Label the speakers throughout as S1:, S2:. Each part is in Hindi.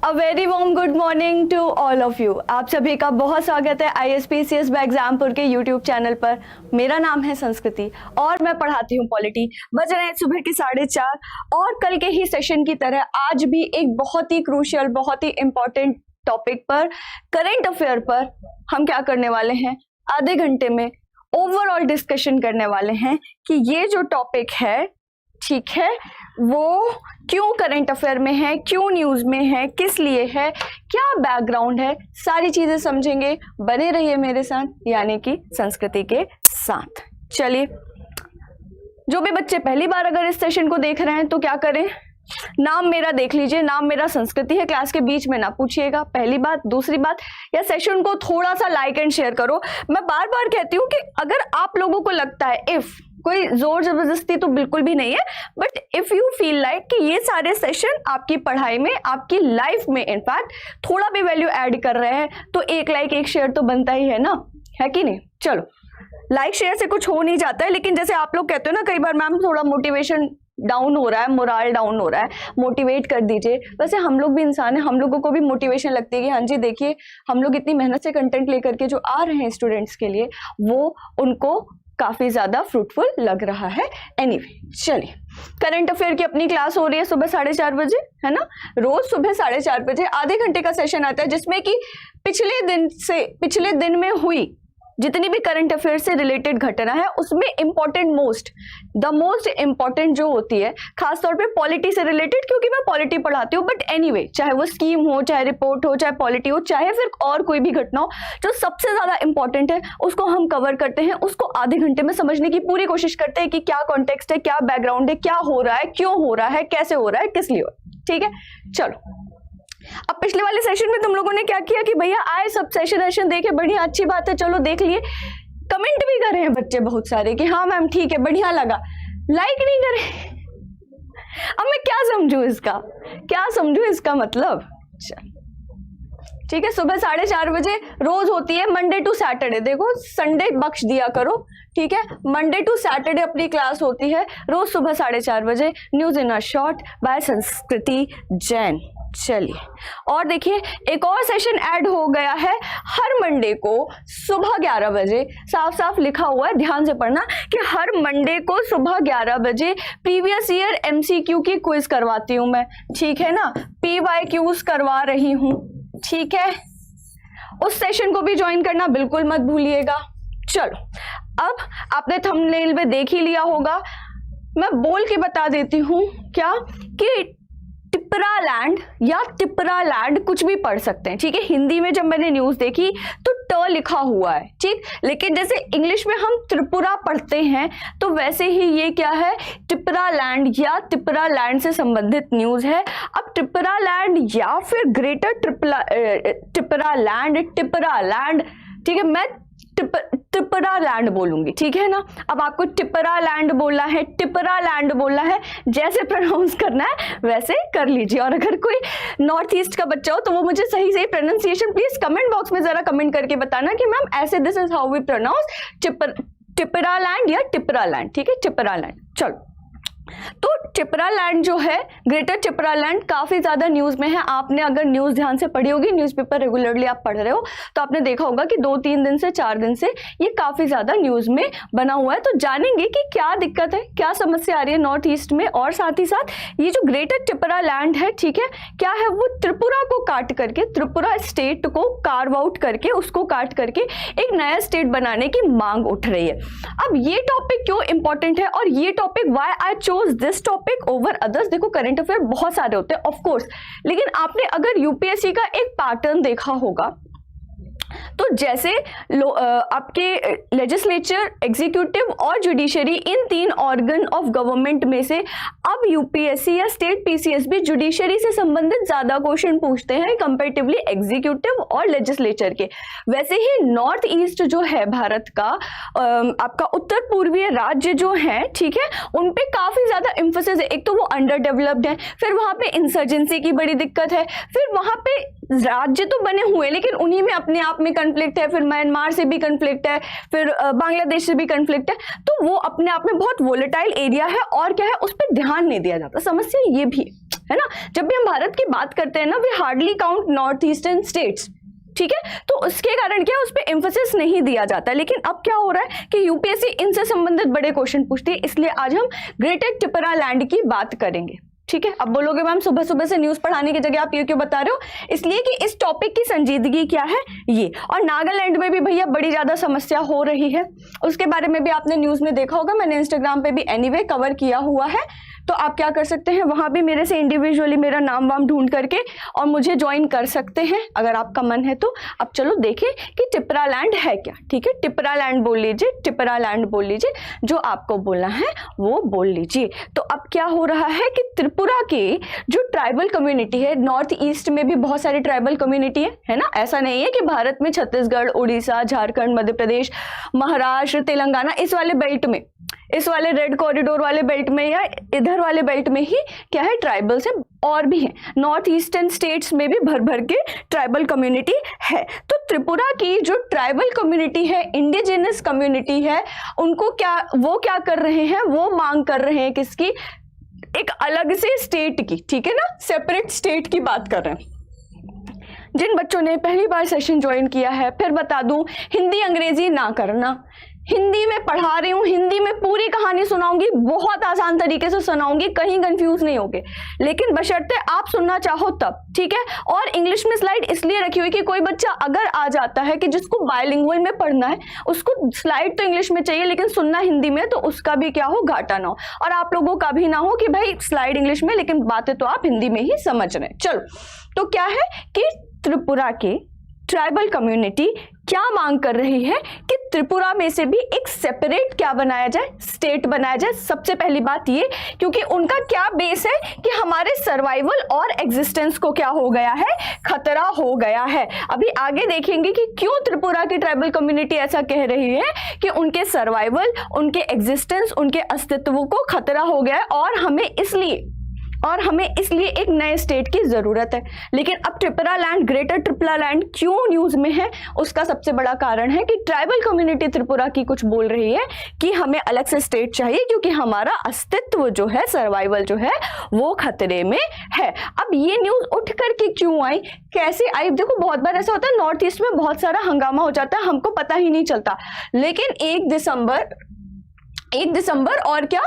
S1: A very warm good morning to all of you. आप सभी का बहुत स्वागत है ISPCS एग्जामपुर के यूट्यूब चैनल पर। मेरा नाम है संस्कृति और मैं पढ़ाती हूँ पॉलिटी। बज रहे हैं सुबह के 4:30 और कल के ही सेशन की तरह आज भी एक बहुत ही क्रूशियल, बहुत ही इंपॉर्टेंट टॉपिक पर, करंट अफेयर पर हम क्या करने वाले हैं, आधे घंटे में ओवरऑल डिस्कशन करने वाले हैं कि ये जो टॉपिक है, ठीक है, वो क्यों करंट अफेयर में है, क्यों न्यूज में है, किस लिए है, क्या बैकग्राउंड है, सारी चीजें समझेंगे। बने रहिए मेरे साथ, यानी कि संस्कृति के साथ। चलिए, जो भी बच्चे पहली बार अगर इस सेशन को देख रहे हैं तो क्या करें, नाम मेरा देख लीजिए, नाम मेरा संस्कृति है, क्लास के बीच में ना पूछिएगा, पहली बात। दूसरी बात, या सेशन को थोड़ा सा लाइक एंड शेयर करो। मैं बार बार कहती हूँ कि अगर आप लोगों को लगता है, इफ कोई जोर जबरदस्ती तो बिल्कुल भी नहीं है, but if you feel like कि ये सारे सेशन आपकी पढ़ाई में, आपकी लाइफ में इनफैक्ट थोड़ा भी वैल्यू ऐड कर रहे हैं, तो एक लाइक एक शेयर तो बनता ही है ना, है कि नहीं। चलो, लाइक शेयर से कुछ हो नहीं जाता है, लेकिन जैसे आप लोग कहते हो ना कई बार, मैम थोड़ा मोटिवेशन डाउन हो रहा है, मोराल डाउन हो रहा है, मोटिवेट कर दीजिए। वैसे हम लोग भी इंसान हैं, हम लोगों को भी मोटिवेशन लगती है कि हाँ जी देखिए, हम लोग इतनी मेहनत से कंटेंट लेकर के जो आ रहे हैं स्टूडेंट्स के लिए, वो उनको काफी ज्यादा फ्रूटफुल लग रहा है। एनीवे, चलिए, करंट अफेयर की अपनी क्लास हो रही है सुबह 4:30 बजे, है ना। रोज सुबह 4:30 बजे आधे घंटे का सेशन आता है, जिसमें कि पिछले दिन में हुई जितनी भी करंट अफेयर से रिलेटेड घटना है, उसमें द मोस्ट इंपॉर्टेंट जो होती है, खासतौर पे पॉलिटी से रिलेटेड, क्योंकि मैं पॉलिटी पढ़ाती हूँ। बट एनीवे, चाहे वो स्कीम हो, चाहे रिपोर्ट हो, चाहे पॉलिटी हो, चाहे फिर और कोई भी घटना हो, जो सबसे ज्यादा इंपॉर्टेंट है उसको हम कवर करते हैं, उसको आधे घंटे में समझने की पूरी कोशिश करते हैं कि क्या कॉन्टेक्स्ट है, क्या बैकग्राउंड है, क्या हो रहा है, क्यों हो रहा है, कैसे हो रहा है, किस लिए हो रहा है। ठीक है, चलो। अब पिछले वाले सेशन में तुम लोगों ने क्या किया कि भैया आए, सब सेशन देखे, बढ़िया, अच्छी बात है, चलो देख लिए। कमेंट भी कर रहे हैं बच्चे बहुत सारे कि हाँ मैम ठीक है, बढ़िया लगा। लाइक नहीं करे। अब मैं क्या समझू इसका मतलब। ठीक है, सुबह 4:30 बजे रोज होती है, मंडे टू सैटरडे। देखो, संडे बख्श दिया करो, ठीक है। मंडे टू सैटरडे अपनी क्लास होती है रोज सुबह 4:30 बजे, news in a short by Sanskriti Jain. चलिए, और देखिए, एक और सेशन ऐड हो गया है हर मंडे को सुबह 11 बजे। साफ साफ लिखा हुआ है, ध्यान से पढ़ना, कि हर मंडे को सुबह 11 बजे प्रीवियस ईयर MCQ की क्विज करवाती हूं मैं, ठीक है ना। PYQs करवा रही हूं, ठीक है। उस सेशन को भी ज्वाइन करना बिल्कुल मत भूलिएगा। चलो, अब आपने थंबनेल में देख ही लिया होगा, मैं बोल के बता देती हूं क्या, कि टिपरा लैंड या टिपरा लैंड कुछ भी पढ़ सकते हैं, ठीक है। हिंदी में जब मैंने न्यूज देखी तो ट लिखा हुआ है, ठीक, लेकिन जैसे इंग्लिश में हम त्रिपुरा पढ़ते हैं, तो वैसे ही ये क्या है, टिपरा लैंड या टिपरा लैंड से संबंधित न्यूज है। अब टिपरा लैंड या फिर ग्रेटर टिपरा लैंड, ठीक है, मैं टिपरा लैंड बोलूंगी, ठीक है ना। अब आपको टिपरा लैंड बोलना है, टिपरा लैंड बोलना है, जैसे प्रोनाउंस करना है वैसे कर लीजिए। और अगर कोई नॉर्थ ईस्ट का बच्चा हो तो वो मुझे सही से प्रोनाउंसिएशन प्लीज कमेंट बॉक्स में जरा कमेंट करके बताना कि मैम ऐसे, this is how we pronounce Tipra land या टिपरा लैंड, ठीक है, टिपरा लैंड। चलो, तो टिपरा लैंड जो है, ग्रेटर टिपरा लैंड, काफी ज्यादा न्यूज में है। आपने अगर न्यूज ध्यान से पढ़ी होगी, न्यूज़पेपर रेगुलरली आप पढ़ रहे हो, तो आपने देखा होगा कि 2-3 दिन से 4 दिन से ये काफी ज्यादा न्यूज में बना हुआ है। तो जानेंगे कि क्या दिक्कत है, क्या समस्या आ रही है नॉर्थ ईस्ट में, और साथ ही साथ ये जो ग्रेटर टिपरा लैंड है, ठीक है, क्या है, वो त्रिपुरा को काट करके, त्रिपुरा स्टेट को कार्व आउट करके, उसको काट करके एक नया स्टेट बनाने की मांग उठ रही है। अब ये टॉपिक क्यों इंपॉर्टेंट है, और ये topic why I this topic over others. देखो, करंट अफेयर बहुत सारे होते हैं ऑफ कोर्स, लेकिन आपने अगर यूपीएससी का एक पैटर्न देखा होगा, तो जैसे आपके लेजिस्लेचर, एग्जीक्यूटिव और judiciary, in 3 organ of government में से अब यूपीएससी या स्टेट PCS भी जुडिशरी से संबंधित ज्यादा क्वेश्चन पूछते हैं कंपैरेटिवली एग्जीक्यूटिव और लेजिस्लेचर के। वैसे ही नॉर्थ ईस्ट जो है भारत का, आपका उत्तर पूर्वीय राज्य जो है, ठीक है, उन पे काफी ज्यादा एम्फोसिस है। एक तो वो अंडर डेवलप्ड है, फिर वहां पे इंसर्जेंसी की बड़ी दिक्कत है, फिर वहां पे राज्य तो बने हुए लेकिन उन्हीं में अपने आप में कन्फ्लिक्ट है, फिर म्यांमार से भी कन्फ्लिक्ट है, फिर बांग्लादेश से भी कन्फ्लिक्ट है, तो वो अपने आप में बहुत वोलेटाइल एरिया है और क्या है, उस पर ध्यान नहीं दिया जाता। समस्या ये भी, है ना। जब भी हम भारत की बात करते हैं ना, we hardly count north eastern states, ठीक है। तो उसके कारण क्या उस पर एम्फोसिस नहीं दिया जाता। लेकिन अब क्या हो रहा है कि यूपीएससी इनसे संबंधित बड़े क्वेश्चन पूछती है, इसलिए आज हम ग्रेटर त्रिपुरा लैंड की बात करेंगे, ठीक है। अब बोलोगे मैम सुबह सुबह से न्यूज पढ़ाने की जगह आप ये क्यों बता रहे हो? इसलिए कि इस टॉपिक की संजीदगी क्या है ये। और नागालैंड में भी भैया बड़ी ज्यादा समस्या हो रही है, उसके बारे में भी आपने न्यूज में देखा होगा, मैंने इंस्टाग्राम पे भी एनीवे कवर किया हुआ है। तो आप क्या कर सकते हैं, वहां भी मेरे से इंडिविजुअली मेरा नाम वाम ढूंढ करके और मुझे ज्वाइन कर सकते हैं अगर आपका मन है तो। अब चलो देखें कि टिपरा लैंड है क्या, ठीक है। टिपरा लैंड बोल लीजिए, टिपरा लैंड बोल लीजिए, जो आपको बोलना है वो बोल लीजिए। तो अब क्या हो रहा है कि त्रिपुरा की जो ट्राइबल कम्युनिटी है, नॉर्थ ईस्ट में भी बहुत सारी ट्राइबल कम्युनिटी है ना। ऐसा नहीं है कि भारत में छत्तीसगढ़, उड़ीसा, झारखंड, मध्य प्रदेश, महाराष्ट्र, तेलंगाना, इस वाले बेल्ट में, इस वाले रेड कॉरिडोर वाले बेल्ट में या इधर वाले बेल्ट में ही क्या है ट्राइबल्स है, और भी है। नॉर्थ ईस्टर्न स्टेट्स में भी भर भर के ट्राइबल कम्युनिटी है। तो त्रिपुरा की जो ट्राइबल कम्युनिटी है, इंडिजिनस कम्युनिटी है, उनको क्या, वो क्या कर रहे हैं, वो मांग कर रहे हैं किसकी, एक अलग से स्टेट की, ठीक है ना, सेपरेट स्टेट की बात कर रहे हैं। जिन बच्चों ने पहली बार सेशन ज्वाइन किया है, फिर बता दूं, हिंदी अंग्रेजी ना करना, हिंदी में पढ़ा रही हूं, हिंदी में पूरी कहानी सुनाऊंगी, बहुत आसान तरीके से सुनाऊंगी, कहीं कंफ्यूज नहीं होगे, लेकिन बशर्ते आप सुनना चाहो तब, ठीक है। और इंग्लिश में स्लाइड इसलिए रखी हुई कि कोई बच्चा अगर आ जाता है कि जिसको बायलिंगुअल में पढ़ना है, उसको स्लाइड तो इंग्लिश में चाहिए लेकिन सुनना हिंदी में, तो उसका भी क्या हो, घाटा ना हो। और आप लोगों का भी ना हो कि भाई स्लाइड इंग्लिश में लेकिन बातें तो आप हिंदी में ही समझ रहे हैं। चलो, तो क्या है कि त्रिपुरा के ट्राइबल कम्युनिटी क्या मांग कर रही है कि त्रिपुरा में से भी एक सेपरेट क्या बनाया जाए, स्टेट बनाया जाए। सबसे पहली बात ये, क्योंकि उनका क्या बेस है कि हमारे सर्वाइवल और एग्जिस्टेंस को क्या हो गया है, खतरा हो गया है। अभी आगे देखेंगे कि क्यों त्रिपुरा की ट्राइबल कम्युनिटी ऐसा कह रही है कि उनके सर्वाइवल, उनके एग्जिस्टेंस, उनके अस्तित्व को खतरा हो गया है और हमें इसलिए एक नए स्टेट की जरूरत है। लेकिन अब Tripura land, greater Tripura land क्यों न्यूज में है, उसका सबसे बड़ा कारण है कि ट्राइबल कम्युनिटी त्रिपुरा की कुछ बोल रही है कि हमें अलग से स्टेट चाहिए क्योंकि हमारा अस्तित्व जो है, सर्वाइवल जो है, वो खतरे में है। अब ये न्यूज उठ करके क्यों आई, कैसे आई? देखो बहुत बार ऐसा होता है, नॉर्थ ईस्ट में बहुत सारा हंगामा हो जाता है, हमको पता ही नहीं चलता। लेकिन 1 दिसंबर और क्या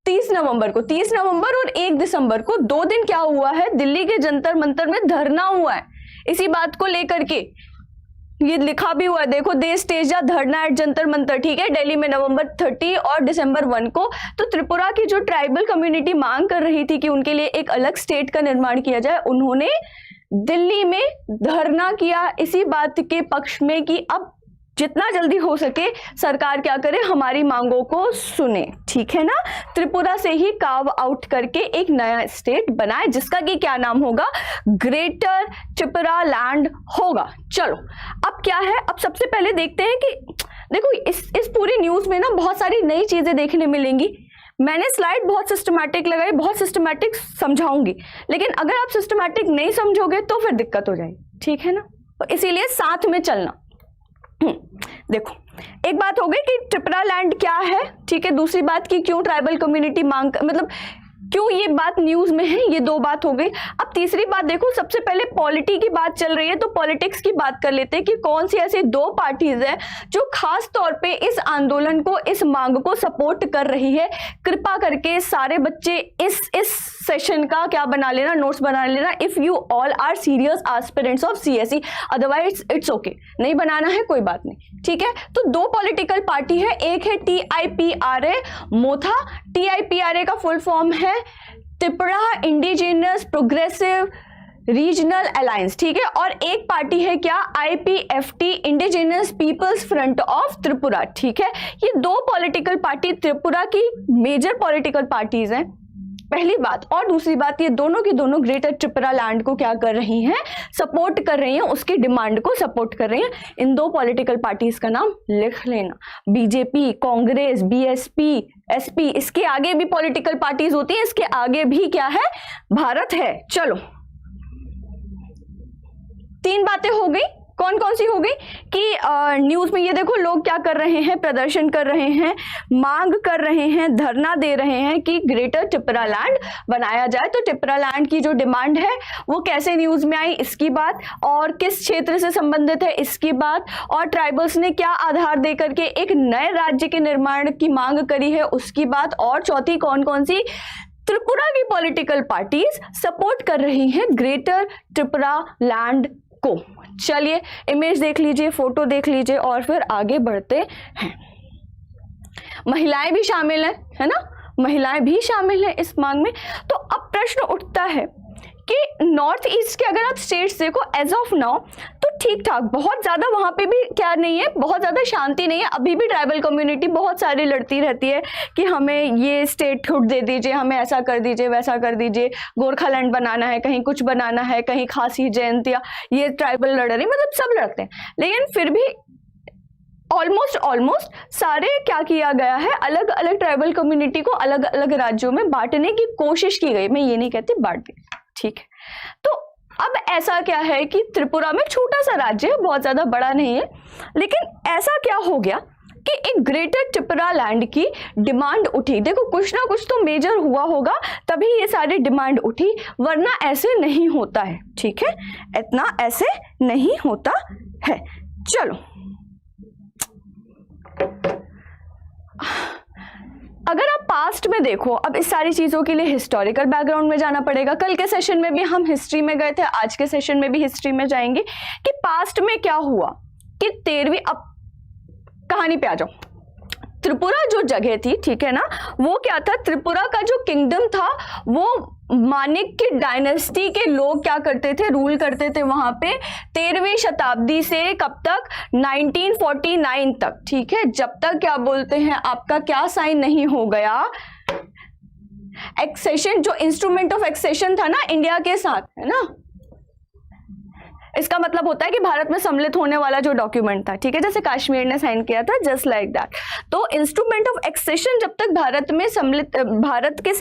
S1: 30 नवंबर और 1 दिसंबर को 2 दिन क्या हुआ है, दिल्ली के जंतर मंतर में धरना हुआ है इसी बात को लेकर के। ये लिखा भी हुआ है, देखो, देश तेजा धरना एट जंतर मंतर, ठीक है, दिल्ली में नवंबर 30 और दिसंबर 1 को। तो त्रिपुरा की जो ट्राइबल कम्युनिटी मांग कर रही थी कि उनके लिए एक अलग स्टेट का निर्माण किया जाए, उन्होंने दिल्ली में धरना किया इसी बात के पक्ष में कि अब जितना जल्दी हो सके सरकार क्या करे, हमारी मांगों को सुने, ठीक है ना। त्रिपुरा से ही कार्व आउट करके एक नया स्टेट बनाए जिसका कि क्या नाम होगा, ग्रेटर त्रिपुरा लैंड होगा। चलो, अब क्या है, अब सबसे पहले देखते हैं कि देखो इस पूरी न्यूज में ना बहुत सारी नई चीजें देखने मिलेंगी। मैंने स्लाइड बहुत सिस्टमैटिक लगाई, बहुत सिस्टमैटिक समझाऊंगी, लेकिन अगर आप सिस्टमैटिक नहीं समझोगे तो फिर दिक्कत हो जाएगी, ठीक है ना। तो इसीलिए साथ में चलना। देखो, एक बात हो गई कि त्रिपुरा लैंड क्या है, ठीक है। दूसरी बात की क्यों ट्राइबल कम्युनिटी मांग, मतलब क्यों ये बात न्यूज में है, ये 2 बात हो गई। अब तीसरी बात देखो, सबसे पहले पॉलिटी की बात चल रही है तो पॉलिटिक्स की बात कर लेते हैं कि कौन सी ऐसी 2 पार्टीज हैं जो खास तौर पे इस आंदोलन को, इस मांग को सपोर्ट कर रही है। कृपा करके सारे बच्चे इस सेशन का क्या बना लेना, नोट्स बना लेना, if you all are serious aspirants of CSE, otherwise it's okay, नहीं बनाना है कोई बात नहीं, ठीक है। तो 2 पॉलिटिकल पार्टी है, एक है TIPRA मोथा, TIPRA का फुल फॉर्म है Tripura indigenous progressive regional alliance, ठीक है। और एक पार्टी है क्या, IPFT indigenous people's front of Tripura, ठीक है। ये 2 पॉलिटिकल पार्टी त्रिपुरा की मेजर पॉलिटिकल पार्टीज हैं, पहली बात। और दूसरी बात, ये दोनों की दोनों ग्रेटर त्रिपुरा लैंड को क्या कर रही हैं, सपोर्ट कर रही हैं, उसकी डिमांड को सपोर्ट कर रही हैं। इन 2 पॉलिटिकल पार्टीज का नाम लिख लेना, बीजेपी, कांग्रेस, BSP, SP, इसके आगे भी पॉलिटिकल पार्टीज होती है, इसके आगे भी क्या है, भारत है। चलो, 3 बातें हो गई, कौन कौन सी हो गई कि न्यूज में ये देखो लोग क्या कर रहे हैं, प्रदर्शन कर रहे हैं, मांग कर रहे हैं, धरना दे रहे हैं कि ग्रेटर त्रिपुरा लैंड बनाया जाए। तो त्रिपुरा लैंड की जो डिमांड है वो कैसे न्यूज में आई इसकी बात, और किस क्षेत्र से संबंधित है इसकी बात, और ट्राइबल्स ने क्या आधार देकर के एक नए राज्य के निर्माण की मांग करी है उसकी बात, और चौथी कौन कौन सी त्रिपुरा की पॉलिटिकल पार्टीज सपोर्ट कर रही हैं ग्रेटर त्रिपुरा लैंड को। चलिए इमेज देख लीजिए, फोटो देख लीजिए और फिर आगे बढ़ते हैं। महिलाएं भी शामिल हैं, है ना, महिलाएं भी शामिल हैं इस मांग में। तो अब प्रश्न उठता है कि नॉर्थ ईस्ट के अगर आप स्टेट्स देखो एज ऑफ नाउ तो ठीक ठाक, बहुत ज्यादा वहां पे भी क्या नहीं है, बहुत ज्यादा शांति नहीं है। अभी भी ट्राइबल कम्युनिटी बहुत सारी लड़ती रहती है कि हमें ये स्टेटहुड दे दीजिए, हमें ऐसा कर दीजिए, वैसा कर दीजिए, गोरखालैंड बनाना है, कहीं कुछ बनाना है, कहीं खासी जयंतिया, ये ट्राइबल लड़ रही, मतलब सब लड़ते हैं। लेकिन फिर भी ऑलमोस्ट सारे क्या किया गया है, अलग अलग ट्राइबल कम्युनिटी को अलग अलग राज्यों में बांटने की कोशिश की गई। मैं ये नहीं कहती बांट दी, ठीक है। तो अब ऐसा क्या है कि त्रिपुरा में छोटा सा राज्य है, बहुत ज्यादा बड़ा नहीं है, लेकिन ऐसा क्या हो गया कि एक ग्रेटर त्रिपुरा लैंड की डिमांड उठी। देखो कुछ ना कुछ तो मेजर हुआ होगा तभी ये सारी डिमांड उठी, वरना ऐसे नहीं होता है, ठीक है, इतना ऐसे नहीं होता है। चलो अगर आप पास्ट में देखो, अब इस सारी चीजों के लिए हिस्टोरिकल बैकग्राउंड में जाना पड़ेगा। कल के सेशन में भी हम हिस्ट्री में गए थे, आज के सेशन में भी हिस्ट्री में जाएंगे कि पास्ट में क्या हुआ कि 13वीं, अब कहानी पे आ जाओ। त्रिपुरा जो जगह थी, ठीक है ना, वो क्या था, त्रिपुरा का जो किंगडम था वो मानिक की डायनेस्टी के लोग क्या करते थे, रूल करते थे वहां पे 13वीं शताब्दी से कब तक, 1949 तक, ठीक है, जब तक क्या बोलते हैं आपका क्या साइन नहीं हो गया, एक्सेशन, जो इंस्ट्रूमेंट ऑफ एक्सेशन था ना इंडिया के साथ, है ना, इसका मतलब होता है कि भारत में सम्मिलित होने वाला जो डॉक्यूमेंट था, ठीक है, जैसे कश्मीर ने साइन किया था, जस्ट लाइक दैट। तो इंस्ट्रूमेंट ऑफ एक्सेशन जब तक भारत में सम्मिलित, भारत के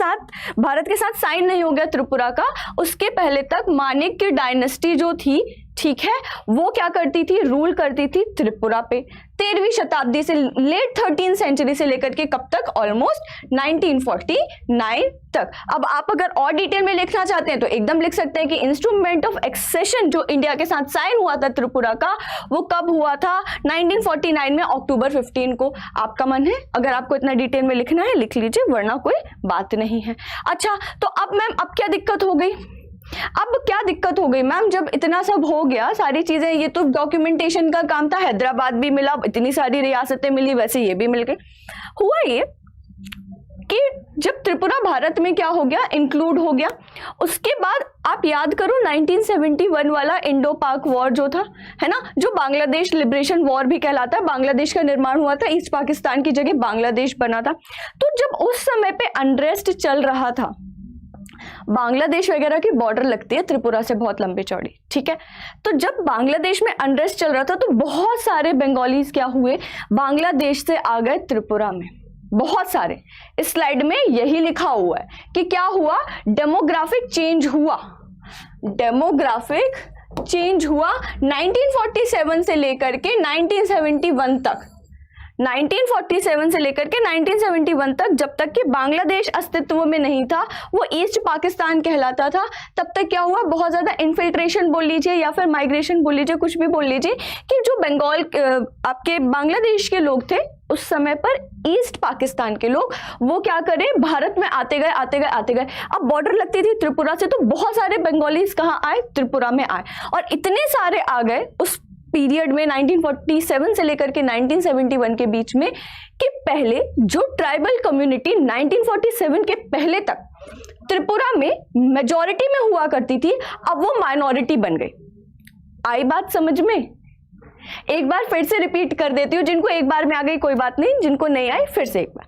S1: साथ साइन नहीं हो गया त्रिपुरा का, उसके पहले तक मानिक की डायनेस्टी जो थी, ठीक है, वो क्या करती थी, रूल करती थी त्रिपुरा पे 13वीं शताब्दी से, लेट 13th सेंचुरी से लेकर के कब तक, ऑलमोस्ट 1949 तक। अब आप अगर और डिटेल में लिखना चाहते हैं तो एकदम लिख सकते हैं कि इंस्ट्रूमेंट ऑफ एक्सेशन जो इंडिया के साथ साइन हुआ था त्रिपुरा का, वो कब हुआ था, 1949 में अक्टूबर 15 को। आपका मन है, अगर आपको इतना डिटेल में लिखना है लिख लीजिए, वरना कोई बात नहीं है। अच्छा, तो अब मैम अब क्या दिक्कत हो गई, अब क्या दिक्कत हो गई मैम, जब इतना सब हो गया, सारी चीजें, ये तो डॉक्यूमेंटेशन का काम था, हैदराबाद भी मिला, इतनी सारी रियासतें मिली, वैसे ये भी मिल गई। हुआ ये कि जब त्रिपुरा भारत में क्या हो गया, इंक्लूड हो गया, उसके बाद आप याद करो 1971 वाला इंडो पाक वॉर जो था, है ना, जो बांग्लादेश लिबरेशन वॉर भी कहलाता है, बांग्लादेश का निर्माण हुआ था, ईस्ट पाकिस्तान की जगह बांग्लादेश बना था। तो जब उस समय पे अनरेस्ट चल रहा था, बांग्लादेश वगैरह की बॉर्डर लगती है त्रिपुरा से बहुत लंबी चौड़ी, ठीक है, तो जब बांग्लादेश में अनरेस्ट चल रहा था तो बहुत सारे बंगालीज क्या हुए, बांग्लादेश से आ गए त्रिपुरा में, बहुत सारे। इस स्लाइड में यही लिखा हुआ है कि क्या हुआ, डेमोग्राफिक चेंज हुआ, डेमोग्राफिक चेंज हुआ 1947 से लेकर के 1971 तक, 1947 से लेकर के 1971 तक, जब तक कि बांग्लादेश अस्तित्व में नहीं था, वो ईस्ट पाकिस्तान कहलाता था, तब तक क्या हुआ, बहुत ज्यादा इन्फिल्ट्रेशन बोल लीजिए या फिर माइग्रेशन बोल लीजिए, कुछ भी बोल लीजिए, कि जो बंगाल आपके बांग्लादेश के लोग थे उस समय पर, ईस्ट पाकिस्तान के लोग, वो क्या करे, भारत में आते गए आते गए आते गए। अब बॉर्डर लगती थी त्रिपुरा से, तो बहुत सारे बंगालीज कहाँ आए, त्रिपुरा में आए, और इतने सारे आ गए उस पीरियड में 1947 से लेकर के 1971 के बीच में, कि पहले जो ट्राइबल कम्युनिटी 1947 के पहले तक त्रिपुरा में मेजॉरिटी में हुआ करती थी, अब वो माइनॉरिटी बन गई। आई बात समझ में? एक बार फिर से रिपीट कर देती हूँ, जिनको एक बार में आ गई कोई बात नहीं, जिनको नहीं आई फिर से एक बार।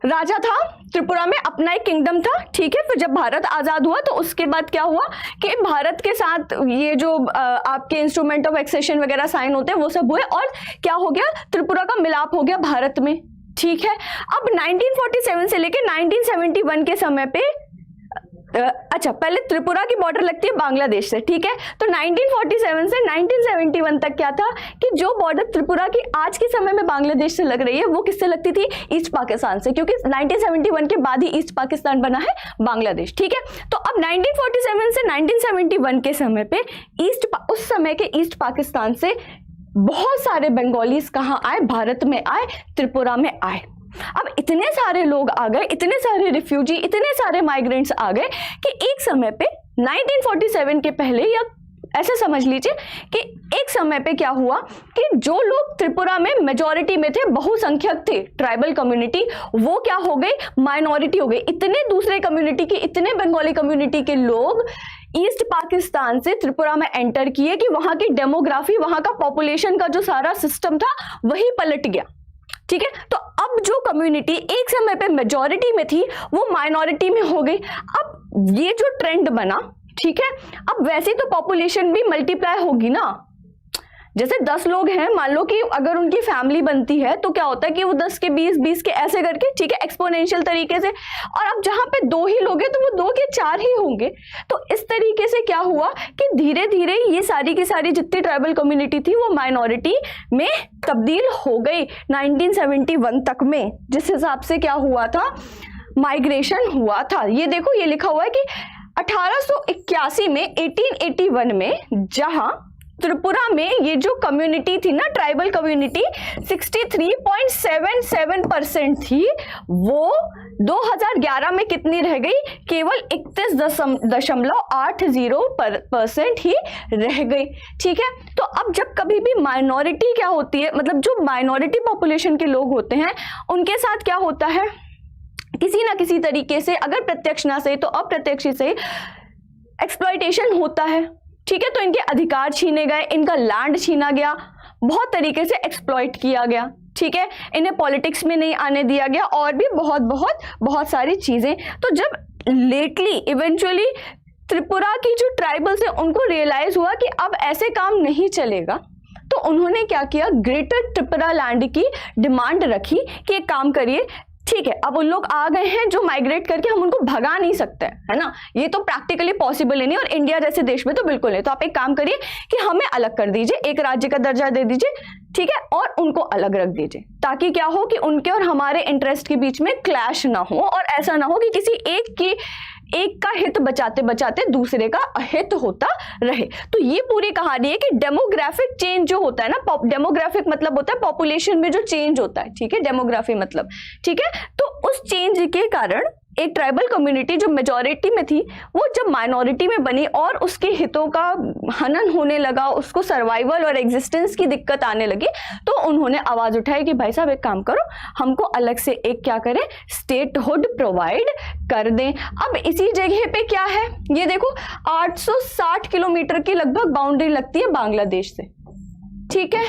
S1: राजा था त्रिपुरा में, अपना एक किंगडम था, ठीक है, फिर जब भारत आजाद हुआ तो उसके बाद क्या हुआ कि भारत के साथ ये जो आपके इंस्ट्रूमेंट ऑफ एक्सेशन वगैरह साइन होते हैं वो सब हुए, और क्या हो गया, त्रिपुरा का मिलाप हो गया भारत में, ठीक है। अब 1947 से लेकर 1971 के समय पे अच्छा, पहले त्रिपुरा की बॉर्डर लगती है बांग्लादेश से, ठीक है। तो 1947 से 1971 तक क्या था कि जो बॉर्डर त्रिपुरा की आज के समय में बांग्लादेश से लग रही है वो किससे लगती थी? ईस्ट पाकिस्तान से, क्योंकि 1971 के बाद ही ईस्ट पाकिस्तान बना है बांग्लादेश, ठीक है। तो अब 1947 से 1971 के समय पे उस समय के ईस्ट पाकिस्तान से बहुत सारे बंगालीज कहाँ आए? भारत में आए, त्रिपुरा में आए। अब इतने सारे लोग आ गए, इतने सारे रिफ्यूजी, इतने सारे माइग्रेंट्स आ गए कि एक समय पे 1947 के पहले, या ऐसे समझ लीजिए कि एक समय पे क्या हुआ कि जो लोग त्रिपुरा में मेजॉरिटी में थे, बहुसंख्यक थे, ट्राइबल कम्युनिटी, वो क्या हो गई? माइनॉरिटी हो गई। इतने दूसरे कम्युनिटी के, इतने बंगाली कम्युनिटी के लोग ईस्ट पाकिस्तान से त्रिपुरा में एंटर किए कि वहां की डेमोग्राफी, वहां का पॉपुलेशन का जो सारा सिस्टम था वही पलट गया, ठीक है। तो अब जो कम्युनिटी एक समय पे मेजॉरिटी में थी वो माइनॉरिटी में हो गई। अब ये जो ट्रेंड बना, ठीक है, अब वैसे तो पॉपुलेशन भी मल्टीप्लाई होगी ना। जैसे 10 लोग हैं, मान लो कि अगर उनकी फैमिली बनती है तो क्या होता है कि वो 10 के 20, 20 के ऐसे करके, ठीक है, एक्सपोनेंशियल तरीके से। और अब जहां पे 2 ही लोग हैं तो वो 2 के 4 ही होंगे। तो इस तरीके से क्या हुआ कि धीरे धीरे ये सारी की सारी जितनी ट्राइबल कम्युनिटी थी वो माइनॉरिटी में तब्दील हो गई 1971 तक में। जिस हिसाब से क्या हुआ था, माइग्रेशन हुआ था। ये देखो, ये लिखा हुआ है कि 1881 में, 1881 में, जहां त्रिपुरा में ये जो कम्युनिटी थी ना, ट्राइबल कम्युनिटी 63.77% थी, वो 2011 में कितनी रह गई? केवल 31.80% ही रह गई, ठीक है। तो अब जब कभी भी माइनॉरिटी क्या होती है, मतलब जो माइनॉरिटी पॉपुलेशन के लोग होते हैं उनके साथ क्या होता है, किसी ना किसी तरीके से, अगर प्रत्यक्ष ना से तो अप्रत्यक्ष से एक्सप्लॉयटेशन होता है, ठीक है। तो इनके अधिकार छीने गए, इनका लैंड छीना गया, बहुत तरीके से एक्सप्लॉइट किया गया, ठीक है। इन्हें पॉलिटिक्स में नहीं आने दिया गया, और भी बहुत सारी चीजें। तो जब लेटली इवेंचुअली त्रिपुरा की जो ट्राइबल्स है उनको रियलाइज हुआ कि अब ऐसे काम नहीं चलेगा, तो उन्होंने क्या किया, ग्रेटर त्रिपुरा लैंड की डिमांड रखी कि एक काम करिए, ठीक है, अब उन लोग आ गए हैं जो माइग्रेट करके, हम उनको भगा नहीं सकते, है ना, ये तो प्रैक्टिकली पॉसिबल ही नहीं, और इंडिया जैसे देश में तो बिल्कुल नहीं। तो आप एक काम करिए कि हमें अलग कर दीजिए, एक राज्य का दर्जा दे दीजिए, ठीक है, और उनको अलग रख दीजिए, ताकि क्या हो कि उनके और हमारे इंटरेस्ट के बीच में क्लैश ना हो, और ऐसा ना हो कि किसी एक का हित बचाते बचाते दूसरे का अहित होता रहे। तो ये पूरी कहानी है कि डेमोग्राफिक चेंज जो होता है ना, डेमोग्राफिक मतलब होता है पॉपुलेशन में जो चेंज होता है, ठीक है, डेमोग्राफी मतलब, ठीक है। तो उस चेंज के कारण एक ट्राइबल कम्युनिटी जो मेजॉरिटी में थी वो जब माइनॉरिटी में बनी और उसके हितों का हनन होने लगा, उसको सर्वाइवल और एग्जिस्टेंस की दिक्कत आने लगी, तो उन्होंने आवाज उठाई कि भाई साहब एक काम करो, हमको अलग से एक क्या करें, स्टेटहुड प्रोवाइड कर दें। अब इसी जगह पे क्या है, ये देखो 860 किलोमीटर की लगभग बाउंड्री लगती है बांग्लादेश से, ठीक है।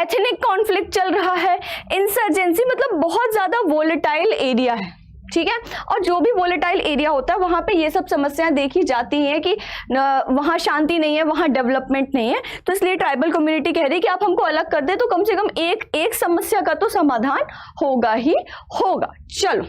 S1: एथनिक कॉन्फ्लिक्ट चल रहा है, इंसर्जेंसी, मतलब बहुत ज्यादा वोलेटाइल एरिया है, ठीक है। और जो भी वोलेटाइल एरिया होता है वहां पे ये सब समस्याएं देखी जाती हैं कि वहां शांति नहीं है, वहां डेवलपमेंट नहीं है। तो इसलिए ट्राइबल कम्युनिटी कह रही है कि आप हमको अलग कर दे तो कम से कम एक समस्या का तो समाधान होगा ही होगा। चलो,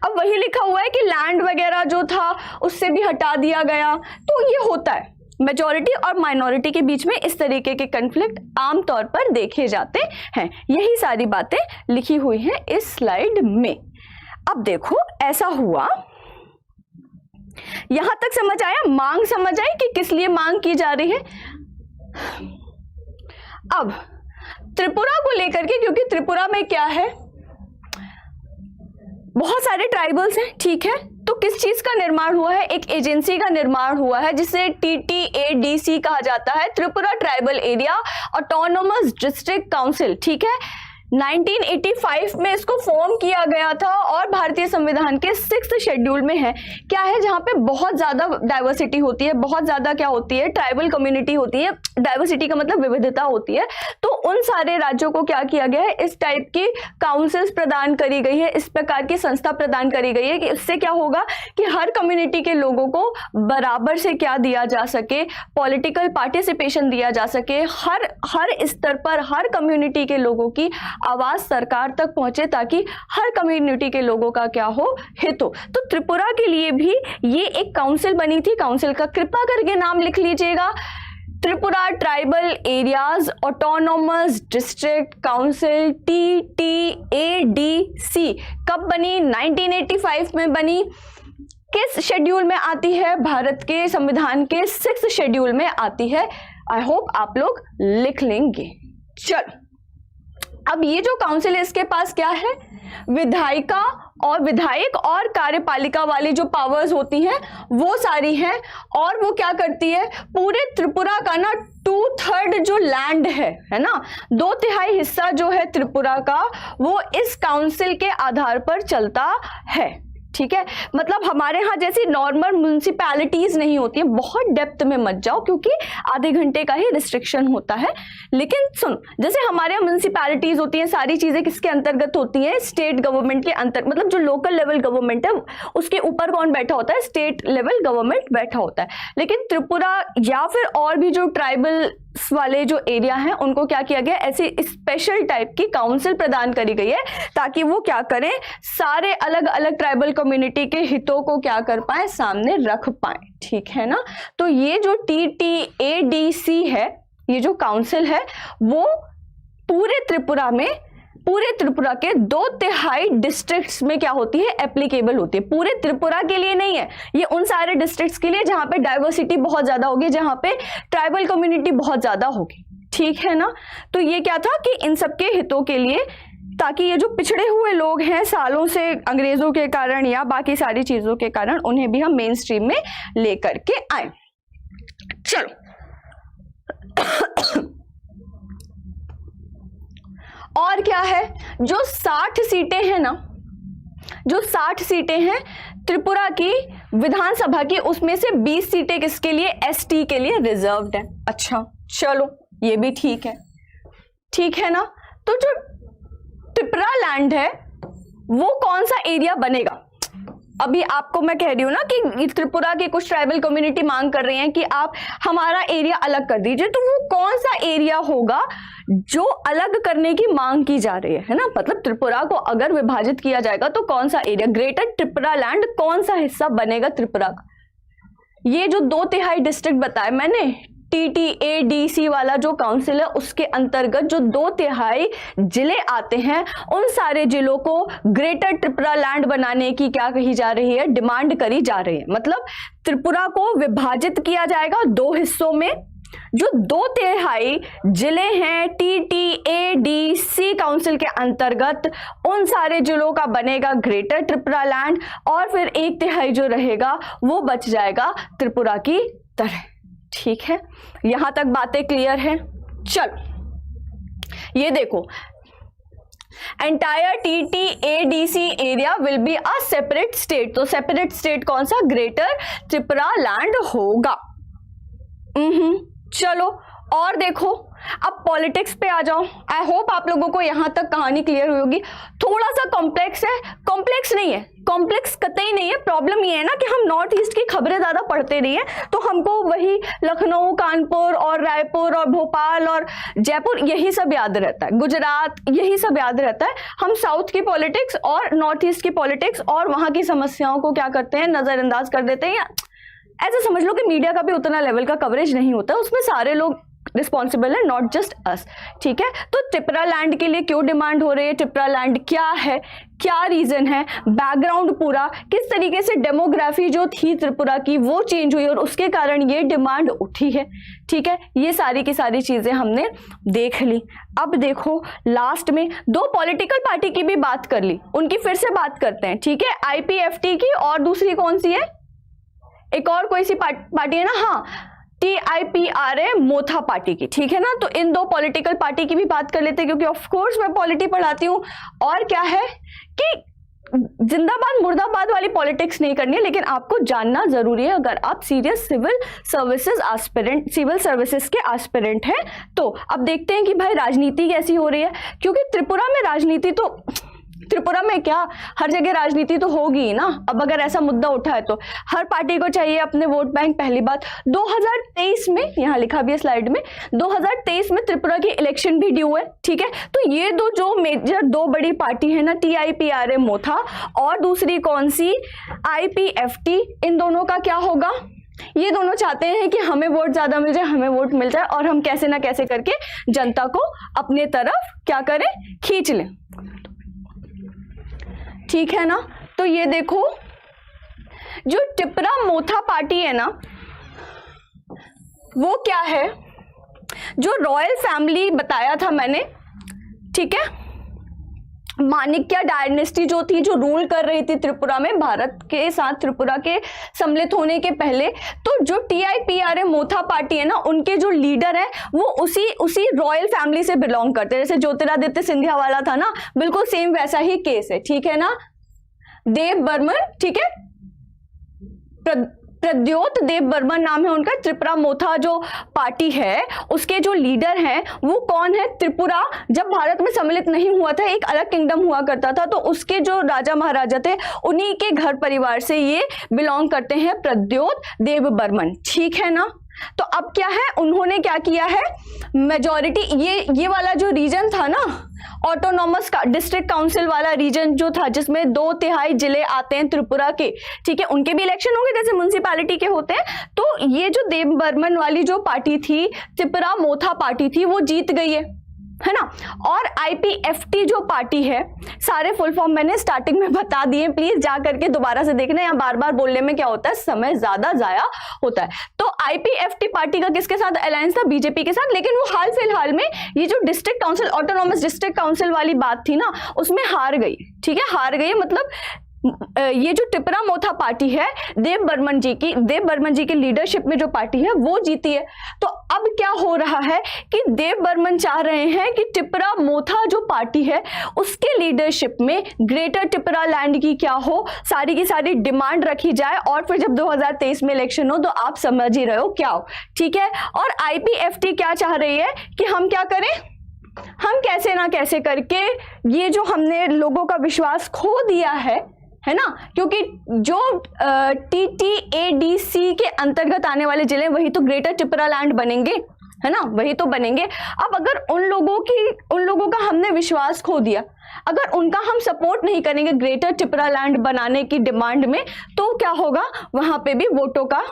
S1: अब वही लिखा हुआ है कि लैंड वगैरह जो था उससे भी हटा दिया गया। तो ये होता है, मेजॉरिटी और माइनॉरिटी के बीच में इस तरीके के कन्फ्लिक्ट आमतौर पर देखे जाते हैं। यही सारी बातें लिखी हुई हैं इस स्लाइड में। अब देखो, ऐसा हुआ, यहां तक समझ आया, मांग समझ आई कि किस लिए मांग की जा रही है। अब त्रिपुरा को लेकर के, क्योंकि त्रिपुरा में क्या है, बहुत सारे ट्राइबल्स हैं, ठीक है। तो किस चीज का निर्माण हुआ है, एक एजेंसी का निर्माण हुआ है जिसे TTADC कहा जाता है, Tripura tribal area autonomous district council, ठीक है। 1985 में इसको फॉर्म किया गया था और भारतीय संविधान के 6th शेड्यूल में है। क्या है, जहां पे बहुत ज्यादा डाइवर्सिटी होती है, बहुत ज्यादा क्या होती है, ट्राइबल कम्युनिटी होती है। डाइवर्सिटी का मतलब विविधता होती है। तो उन सारे राज्यों को क्या किया गया है, इस टाइप की काउंसिल्स प्रदान करी गई है, इस प्रकार की संस्था प्रदान करी गई है कि इससे क्या होगा कि हर कम्युनिटी के लोगों को बराबर से क्या दिया जा सके, पॉलिटिकल पार्टिसिपेशन दिया जा सके, हर स्तर पर हर कम्युनिटी के लोगों की आवाज सरकार तक पहुंचे ताकि हर कम्युनिटी के लोगों का क्या हो, हित हो। तो त्रिपुरा के लिए भी ये एक काउंसिल बनी थी, काउंसिल का कृपा करके नाम लिख लीजिएगा, Tripura tribal areas autonomous district council TTADC। कब बनी? 1985 में बनी। किस शेड्यूल में आती है? भारत के संविधान के 6th शेड्यूल में आती है। आई होप आप लोग लिख लेंगे। चलो, अब ये जो काउंसिल है इसके पास क्या है? विधायिका और विधायक और कार्यपालिका वाली जो पावर्स होती हैं वो सारी हैं। और वो क्या करती है? पूरे त्रिपुरा का ना 2/3 जो लैंड है ना, 2/3 हिस्सा जो है त्रिपुरा का, वो इस काउंसिल के आधार पर चलता है। ठीक है, मतलब हमारे यहाँ जैसी नॉर्मल म्युनिसिपैलिटीज नहीं होती है। बहुत डेप्थ में मत जाओ क्योंकि आधे घंटे का ही रिस्ट्रिक्शन होता है। लेकिन सुन, जैसे हमारे यहाँ म्युनिसिपैलिटीज होती हैं, सारी चीजें किसके अंतर्गत होती हैं? स्टेट गवर्नमेंट के अंतर्गत, मतलब जो लोकल लेवल गवर्नमेंट है उसके ऊपर कौन बैठा होता है? स्टेट लेवल गवर्नमेंट बैठा होता है। लेकिन त्रिपुरा या फिर और भी जो ट्राइबल वाले जो एरिया हैं उनको क्या किया गया? ऐसी स्पेशल टाइप की काउंसिल प्रदान करी गई है ताकि वो क्या करें? सारे अलग अलग ट्राइबल कम्युनिटी के हितों को क्या कर पाए? सामने रख पाए। ठीक है ना? तो ये जो TTADC है, ये जो काउंसिल है, वो पूरे त्रिपुरा के 2/3 डिस्ट्रिक्ट्स में क्या होती है? एप्लीकेबल होती है। पूरे त्रिपुरा के लिए नहीं है, ये उन सारे डिस्ट्रिक्ट्स के लिए जहां पे डाइवर्सिटी बहुत ज्यादा होगी, जहां पे ट्राइबल कम्युनिटी बहुत ज्यादा होगी। ठीक है ना? तो ये क्या था कि इन सबके हितों के लिए, ताकि ये जो पिछड़े हुए लोग हैं सालों से अंग्रेजों के कारण या बाकी सारी चीजों के कारण, उन्हें भी हम मेन स्ट्रीम में लेकर के आए। चलो और क्या है? जो 60 सीटें हैं ना, जो 60 सीटें हैं त्रिपुरा की विधानसभा की, उसमें से 20 सीटें किसके लिए? ST के लिए रिजर्व्ड है। अच्छा चलो, ये भी ठीक है। ठीक है ना? तो जो त्रिपुरा लैंड है वो कौन सा एरिया बनेगा? अभी आपको मैं कह रही हूं ना कि त्रिपुरा की कुछ ट्राइबल कम्युनिटी मांग कर रही हैं कि आप हमारा एरिया अलग कर दीजिए, तो वो कौन सा एरिया होगा जो अलग करने की मांग की जा रही है ना? मतलब त्रिपुरा को अगर विभाजित किया जाएगा तो कौन सा एरिया, ग्रेटर त्रिपुरा लैंड, कौन सा हिस्सा बनेगा त्रिपुरा का? ये जो 2/3 डिस्ट्रिक्ट बताए मैंने, TTADC वाला जो काउंसिल है उसके अंतर्गत जो 2/3 जिले आते हैं, उन सारे जिलों को ग्रेटर त्रिपुरा लैंड बनाने की क्या कही जा रही है? डिमांड करी जा रही है। मतलब त्रिपुरा को विभाजित किया जाएगा 2 हिस्सों में। जो 2/3 जिले हैं TTADC काउंसिल के अंतर्गत, उन सारे जिलों का बनेगा ग्रेटर त्रिपुरा लैंड, और फिर 1/3 जो रहेगा वो बच जाएगा त्रिपुरा की तरह। ठीक है, यहां तक बातें क्लियर है? चलो ये देखो, entire TTADC area will be a separate state. तो सेपरेट स्टेट कौन सा? ग्रेटर त्रिपुरा लैंड होगा। चलो और देखो, अब पॉलिटिक्स पे आ जाओ। आई होप आप लोगों को यहां तक कहानी क्लियर हुई होगी। थोड़ा सा कॉम्प्लेक्स है, कॉम्प्लेक्स नहीं है, कॉम्प्लेक्स कतई नहीं है। प्रॉब्लम ये है ना कि हम नॉर्थ ईस्ट की खबरें ज्यादा पढ़ते नहीं है, तो हमको वही लखनऊ, कानपुर और रायपुर और भोपाल और जयपुर यही सब याद रहता है, गुजरात यही सब याद रहता है। हम साउथ की पॉलिटिक्स और नॉर्थ ईस्ट की पॉलिटिक्स और वहां की समस्याओं को क्या करते हैं? नजरअंदाज कर देते हैं। ऐसे समझ लो कि मीडिया का भी उतना लेवल का कवरेज नहीं होता, उसमें सारे लोग रिस्पॉन्सिबल है, नॉट जस्ट अस। ठीक है, तो त्रिपुरा लैंड के लिए क्यों डिमांड हो रही है? त्रिपुरा लैंड क्या है, क्या रीजन है, बैकग्राउंड पूरा, किस तरीके से डेमोग्राफी जो थी त्रिपुरा की वो चेंज हुई और उसके कारण ये डिमांड उठी है। ठीक है, ये सारी की सारी चीजें हमने देख ली। अब देखो लास्ट में 2 पॉलिटिकल पार्टी की भी बात कर ली, उनकी फिर से बात करते हैं। ठीक है, IPFT की, और दूसरी कौन सी है? एक और कोई सी पार्टी है ना, हाँ, TIPRA मोथा पार्टी की। ठीक है ना, तो इन 2 पॉलिटिकल पार्टी की भी बात कर लेते हैं, क्योंकि ऑफ कोर्स मैं पॉलिटी पढ़ाती हूँ। और क्या है कि जिंदाबाद मुर्दाबाद वाली पॉलिटिक्स नहीं करनी है, लेकिन आपको जानना जरूरी है अगर आप सीरियस सिविल सर्विसेज के एस्पिरेंट हैं तो। अब देखते हैं कि भाई राजनीति कैसी हो रही है, क्योंकि त्रिपुरा में राजनीति तो त्रिपुरा में क्या, हर जगह राजनीति तो होगी ही ना। अब अगर ऐसा मुद्दा उठा है तो हर पार्टी को चाहिए अपने वोट बैंक। पहली बात, 2023 में, यहाँ लिखा भी है स्लाइड में, 2023 में त्रिपुरा की इलेक्शन भी ड्यू है, ठीक है। तो ये जो मेजर दो बड़ी पार्टी है ना, TIPRA मोथा और दूसरी कौन सी, IPFT, इन दोनों का क्या होगा, ये दोनों चाहते हैं कि हमें वोट ज्यादा मिल जाए, हमें वोट मिल जाए और हम कैसे ना कैसे करके जनता को अपने तरफ क्या करें, खींच लें, ठीक है ना। तो ये देखो, जो टिपरा मोथा पार्टी है ना, वो क्या है, जो रॉयल फैमिली बताया था मैंने, ठीक है, माणिक्य डायनेस्टी जो थी, जो रूल कर रही थी त्रिपुरा में, भारत के साथ त्रिपुरा के सम्मिलित होने के पहले। तो जो TIPRA मोथा पार्टी है ना, उनके जो लीडर है वो उसी रॉयल फैमिली से बिलोंग करते हैं। जैसे ज्योतिरादित्य सिंधिया वाला था ना, बिल्कुल सेम वैसा ही केस है, ठीक है ना। देव बर्मन, ठीक है, प्रद्योत देव बर्मन नाम है उनका। त्रिपुरा मोथा जो पार्टी है उसके जो लीडर हैं वो कौन है, त्रिपुरा जब भारत में सम्मिलित नहीं हुआ था, एक अलग किंगडम हुआ करता था, तो उसके जो राजा महाराजा थे उन्हीं के घर परिवार से ये बिलोंग करते हैं, प्रद्योत देव बर्मन, ठीक है ना। तो अब क्या है, उन्होंने क्या किया है, मेजॉरिटी, ये वाला जो रीजन था ना, ऑटोनॉमस का डिस्ट्रिक्ट काउंसिल वाला रीजन जो था, जिसमें 2/3 जिले आते हैं त्रिपुरा के, ठीक है, उनके भी इलेक्शन होंगे जैसे म्युनिसिपैलिटी के होते हैं। तो ये जो देव बर्मन वाली जो पार्टी थी, त्रिपुरा मोथा पार्टी थी, वो जीत गई है ना। और IPFT जो पार्टी है, सारे फुल फॉर्म मैंने स्टार्टिंग में बता दिए, प्लीज जा करके दोबारा से देखना, यहाँ बार बार बोलने में क्या होता है, समय ज्यादा जाया होता है। तो IPFT पार्टी का किसके साथ अलायंस था, BJP के साथ, लेकिन वो हाल फिलहाल में ये जो district council, autonomous district council वाली बात थी ना, उसमें हार गई, ठीक है, हार गई। मतलब ये जो टिपरा मोथा पार्टी है, देव बर्मन जी की लीडरशिप में जो पार्टी है वो जीती है। तो अब क्या हो रहा है कि देव बर्मन चाह रहे हैं कि टिपरा मोथा जो पार्टी है उसके लीडरशिप में ग्रेटर टिपरा लैंड की क्या हो, सारी की सारी डिमांड रखी जाए, और फिर जब 2023 में इलेक्शन हो तो आप समझ ही रहे हो क्या हो, ठीक है। और IPFT क्या चाह रही है कि हम क्या करें, हम कैसे ना कैसे करके ये जो हमने लोगों का विश्वास खो दिया है ना, क्योंकि जो TTADC के अंतर्गत आने वाले जिले वही तो ग्रेटर टिपरा लैंड बनेंगे, है ना, वही तो बनेंगे। अब अगर उन लोगों का हमने विश्वास खो दिया, अगर उनका हम सपोर्ट नहीं करेंगे ग्रेटर टिपरा लैंड बनाने की डिमांड में, तो क्या होगा, वहां पे भी वोटों का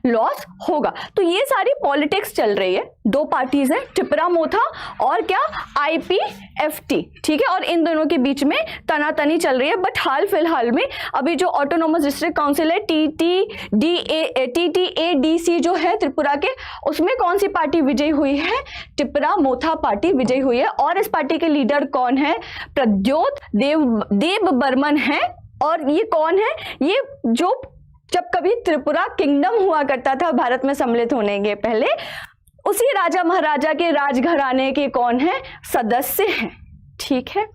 S1: लॉस होगा। तो ये सारी पॉलिटिक्स चल रही है, दो पार्टीज हैं, टिपरा मोथा और क्या, IPFT, ठीक है, और इन दोनों के बीच में तनातनी चल रही है। बट हाल फिलहाल में अभी जो ऑटोनोमस डिस्ट्रिक्ट काउंसिल है, TTADC जो है त्रिपुरा के, उसमें कौन सी पार्टी विजयी हुई है, टिपरा मोथा पार्टी विजयी हुई है। और इस पार्टी के लीडर कौन है, प्रद्योत देव बर्मन है। और ये कौन है, ये जो जब कभी त्रिपुरा किंगडम हुआ करता था भारत में सम्मिलित होने के पहले, उसी राजा महाराजा के राजघराने के कौन है, सदस्य हैं, ठीक है।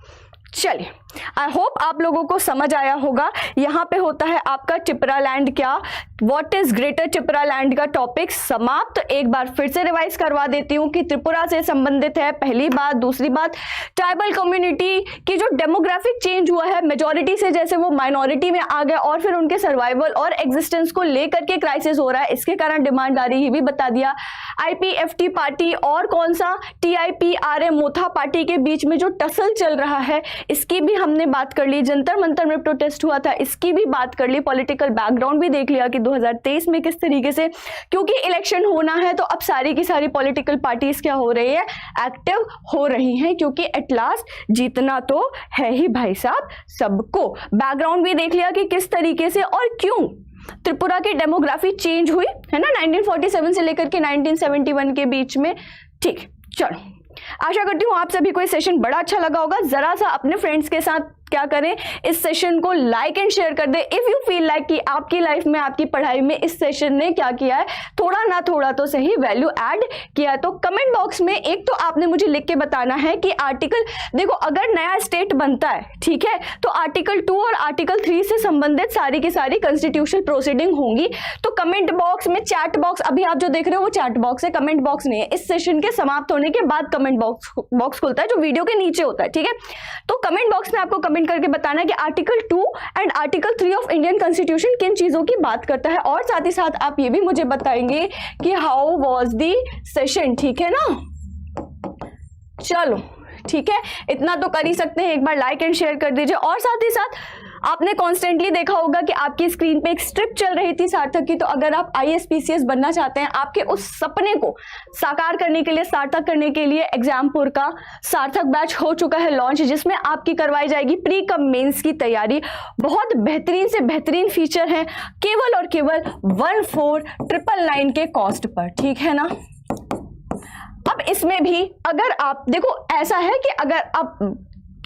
S1: चलिए, आई होप आप लोगों को समझ आया होगा। यहाँ पे होता है आपका टिपरा लैंड क्या, what is greater Tipra land का टॉपिक समाप्त। एक बार फिर से रिवाइज करवा देती हूँ कि त्रिपुरा से संबंधित है, पहली बात। दूसरी बात, ट्राइबल कम्युनिटी की जो डेमोग्राफिक चेंज हुआ है, मेजोरिटी से जैसे वो माइनॉरिटी में आ गए और फिर उनके सर्वाइवल और एग्जिस्टेंस को लेकर के क्राइसिस हो रहा है, इसके कारण डिमांड आ रही है, भी बता दिया। IPFT पार्टी और कौन सा, TIPRA मोथा पार्टी के बीच में जो टसल चल रहा है, इसकी भी हमने बात कर ली। जंतर मंतर में प्रोटेस्ट हुआ था, इसकी भी बात कर ली। पॉलिटिकल बैकग्राउंड भी देख लिया कि 2023 में किस तरीके से, क्योंकि इलेक्शन होना है तो अब सारी की सारी पॉलिटिकल पार्टीज क्या हो रही है, एक्टिव हो रही हैं, क्योंकि एट लास्ट जीतना तो है ही भाई साहब सबको। बैकग्राउंड भी देख लिया कि किस तरीके से और क्यों त्रिपुरा की डेमोग्राफी चेंज हुई है ना, 1947 से लेकर के 1971 के बीच में। ठीक, चलो, आशा करती हूँ आप सभी को ये सेशन बड़ा अच्छा लगा होगा। जरा सा अपने फ्रेंड्स के साथ क्या करें, इस सेशन को लाइक एंड शेयर कर they if you feel like कि आपकी लाइफ में, आपकी पढ़ाई में इस सेशन ने क्या किया है, थोड़ा ना थोड़ा तो सही वैल्यू ऐड किया है। तो कमेंट बॉक्स में एक तो आपने मुझे लिख के बताना है कि आर्टिकल, देखो अगर नया स्टेट बनता है, ठीक है, तो आर्टिकल 2 और आर्टिकल 3 से संबंधित सारी की सारी कॉन्स्टिट्यूशनल प्रोसीडिंग होंगी। तो कमेंट बॉक्स में चैट बॉक्स, अभी आप जो देख रहे हो वो चैट बॉक्स है, कमेंट बॉक्स नहीं है। इस सेशन के समाप्त होने के बाद कमेंट बॉक्स खुलता है जो वीडियो के नीचे होता है, ठीक है। तो कमेंट बॉक्स में आपको कमेंट कमेंट करके बताना है कि article 2 and article 3 of Indian constitution किन चीजों की बात करता है, और साथ ही साथ आप ये भी मुझे बताएंगे कि हाउ वाज द सेशन। ठीक है ना, चलो ठीक है, इतना तो कर ही सकते हैं। एक बार लाइक एंड शेयर कर दीजिए। और साथ ही साथ आपने कॉन्स्टेंटली देखा होगा कि आपकी स्क्रीन पे एक स्ट्रिप चल रही थी सार्थक की, तो अगर आप IAS-PCS बनना चाहते हैं, आपके उस सपने को साकार करने के लिए, सार्थक करने के लिए एग्जामपुर का सार्थक बैच हो चुका है लॉन्च, जिसमें आपकी करवाई जाएगी प्री कम मेंस की तैयारी। बहुत बेहतरीन से बेहतरीन फीचर है, केवल और केवल 14,999 के कॉस्ट पर। ठीक है ना, अब इसमें भी अगर आप देखो, ऐसा है कि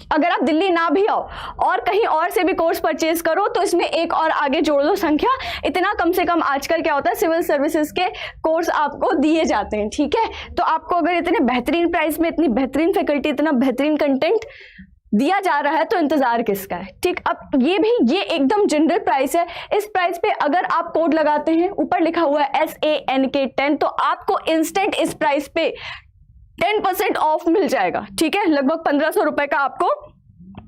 S1: अगर आप दिल्ली ना भी आओ और कहीं और से भी कोर्स परचेज करो तो इसमें एक और आगे जोड़ दो संख्या। इतना कम से कम आजकल क्या होता है, सिविल सर्विसेज के कोर्स आपको दिए जाते हैं। ठीक है, तो आपको अगर इतने बेहतरीन प्राइस में इतनी बेहतरीन फैकल्टी, इतना बेहतरीन कंटेंट दिया जा रहा है तो इंतजार किसका है। ठीक, अब ये एकदम जनरल प्राइस है। इस प्राइस पे अगर आप कोड लगाते हैं, ऊपर लिखा हुआ है SANK10, तो आपको इंस्टेंट इस प्राइस पे 10% ऑफ मिल जाएगा। ठीक है, लगभग 1500 रुपए का आपको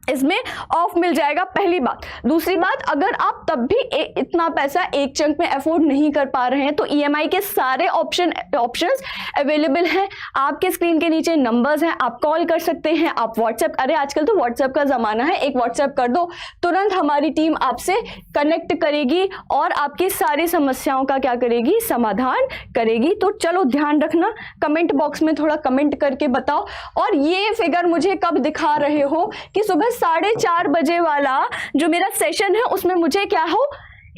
S1: इसमें ऑफ मिल जाएगा, पहली बात। दूसरी बात, अगर आप तब भी इतना पैसा एक चंक में अफोर्ड नहीं कर पा रहे हैं तो EMI के सारे ऑप्शंस अवेलेबल हैं। आपके स्क्रीन के नीचे नंबर्स हैं, आप कॉल कर सकते हैं, आप व्हाट्सएप, अरे आजकल तो व्हाट्सएप का जमाना है, एक व्हाट्सएप कर दो, तुरंत हमारी टीम आपसे कनेक्ट करेगी और आपकी सारी समस्याओं का क्या करेगी, समाधान करेगी। तो चलो ध्यान रखना, कमेंट बॉक्स में थोड़ा कमेंट करके बताओ। और ये फिगर मुझे कब दिखा रहे हो कि सुबह 4:30 बजे वाला जो मेरा सेशन है उसमें मुझे क्या हो,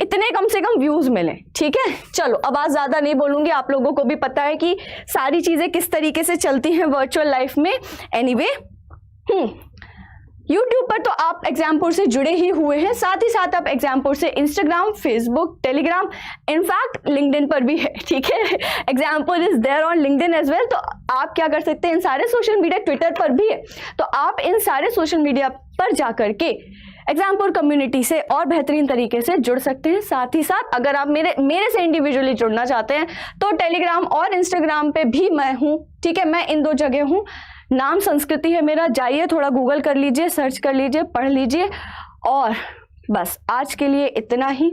S1: इतने कम से कम व्यूज मिले। ठीक है, चलो अब आज ज्यादा नहीं बोलूंगी, आप लोगों को भी पता है कि सारी चीजें किस तरीके से चलती हैं वर्चुअल लाइफ में। एनीवे, यूट्यूब पर तो आप एग्जामपुर से जुड़े ही हुए हैं, साथ ही साथ आप एग्जामपुर से Instagram, Facebook, Telegram, in fact LinkedIn पर भी है। ठीक है, Exampur is there on LinkedIn as well. तो आप क्या कर सकते हैं, इन सारे सोशल मीडिया, ट्विटर पर भी है, तो आप इन सारे सोशल मीडिया पर जाकर के एग्जामपुर कम्युनिटी से और बेहतरीन तरीके से जुड़ सकते हैं। साथ ही साथ अगर आप मेरे से इंडिविजुअली जुड़ना चाहते हैं तो टेलीग्राम और इंस्टाग्राम पे भी मैं हूं। ठीक है, मैं इन दो जगह हूं, नाम संस्कृति है मेरा, जाइए थोड़ा गूगल कर लीजिए, सर्च कर लीजिए, पढ़ लीजिए। और बस आज के लिए इतना ही।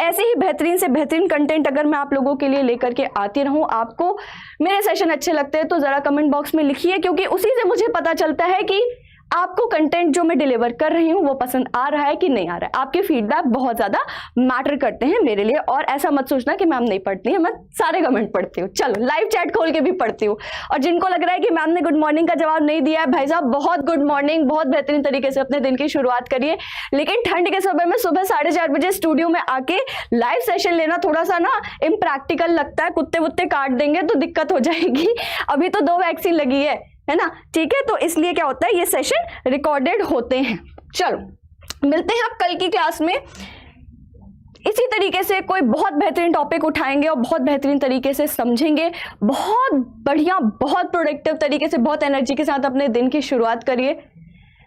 S1: ऐसे ही बेहतरीन से बेहतरीन कंटेंट अगर मैं आप लोगों के लिए लेकर के आती रहूं, आपको मेरे सेशन अच्छे लगते हैं तो जरा कमेंट बॉक्स में लिखिए, क्योंकि उसी से मुझे पता चलता है कि आपको कंटेंट जो मैं डिलीवर कर रही हूँ वो पसंद आ रहा है कि नहीं आ रहा है। आपके फीडबैक बहुत ज्यादा मैटर करते हैं मेरे लिए। और ऐसा मत सोचना कि मैम नहीं पढ़ती है, मैं सारे कमेंट पढ़ती हूँ, चलो लाइव चैट खोल के भी पढ़ती हूँ। और जिनको लग रहा है कि मैम ने गुड मॉर्निंग का जवाब नहीं दिया है, भाई साहब बहुत गुड मॉर्निंग, बहुत बेहतरीन तरीके से अपने दिन की शुरुआत करिए। लेकिन ठंड के समय में सुबह 4:30 बजे स्टूडियो में आके लाइव सेशन लेना थोड़ा सा ना इम्प्रैक्टिकल लगता है, कुत्ते वुत्ते काट देंगे तो दिक्कत हो जाएगी। अभी तो 2 वैक्सीन लगी है ना, ठीक है, तो इसलिए क्या होता है, ये सेशन रिकॉर्डेड होते हैं। चलो मिलते हैं अब कल की क्लास में, इसी तरीके से कोई बहुत बेहतरीन टॉपिक उठाएंगे और बहुत बेहतरीन तरीके से समझेंगे। बहुत बढ़िया, बहुत प्रोडक्टिव तरीके से, बहुत एनर्जी के साथ अपने दिन की शुरुआत करिए।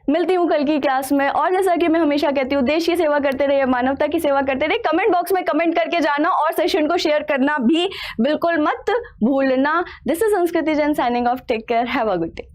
S1: मिलती हूँ कल की क्लास में। और जैसा कि मैं हमेशा कहती हूँ, देश की सेवा करते रहिए, मानवता की सेवा करते रहिए। कमेंट बॉक्स में कमेंट करके जाना और सेशन को शेयर करना भी बिल्कुल मत भूलना। This is Sanskriti Jain signing off. Take care, have a good day.